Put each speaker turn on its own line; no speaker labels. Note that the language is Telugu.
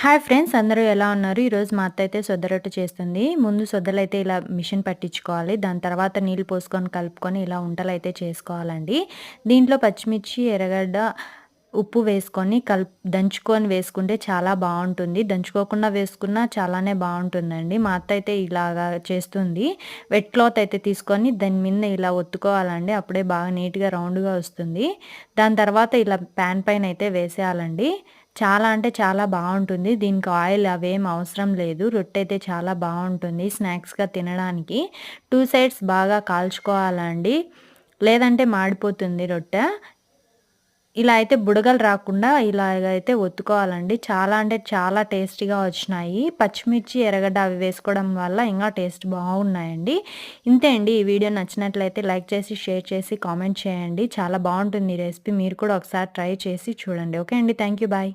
హాయ్ ఫ్రెండ్స్, అందరూ ఎలా ఉన్నారు? ఈరోజు మా అత్త అయితే సొద్ద రొట్టె చేస్తుంది. ముందు సొద్దలైతే ఇలా మిషన్ పట్టించుకోవాలి. దాని తర్వాత నీళ్ళు పోసుకొని కలుపుకొని ఇలా ఉంటలైతే చేసుకోవాలండి. దీంట్లో పచ్చిమిర్చి, ఎర్రగడ్డ, ఉప్పు వేసుకొని దంచుకొని వేసుకుంటే చాలా బావుంటుంది. దంచుకోకుండా వేసుకున్నా చాలానే బావుంటుందండి. మా అత్త అయితే ఇలాగా చేస్తుంది. వెట్ క్లాత్ అయితే తీసుకొని దాని మీద ఇలా ఒత్తుకోవాలండి. అప్పుడే బాగా నీట్‌గా రౌండ్‌గా వస్తుంది. దాని తర్వాత ఇలా పాన్ పైన అయితే వేసేయాలండి. చాలా అంటే చాలా బావుంటుంది. దీనికి ఆయిల్ అవేం అవసరం లేదు. రొట్టెయితే చాలా బావుంటుంది స్నాక్స్‌గా తినడానికి. 2 సైడ్స్ బాగా కాల్చుకోవాలండి. లేదంటే మాడిపోతుంది రొట్టె. ఇలా అయితే బుడగలు రాకుండా ఇలాగైతే ఒత్తుకోవాలండి. చాలా అంటే చాలా టేస్టీగా వచ్చినాయి. పచ్చిమిర్చి, ఎర్రగడ్డ అవి వేసుకోవడం వల్ల ఇంకా టేస్ట్ బాగున్నాయండి. ఇంతే అండి. ఈ వీడియో నచ్చినట్లయితే లైక్ చేసి, షేర్ చేసి, కామెంట్ చేయండి. చాలా బావుంటుంది ఈ రెసిపీ. మీరు కూడా ఒకసారి ట్రై చేసి చూడండి. ఓకే అండి. Thank you. బాయ్.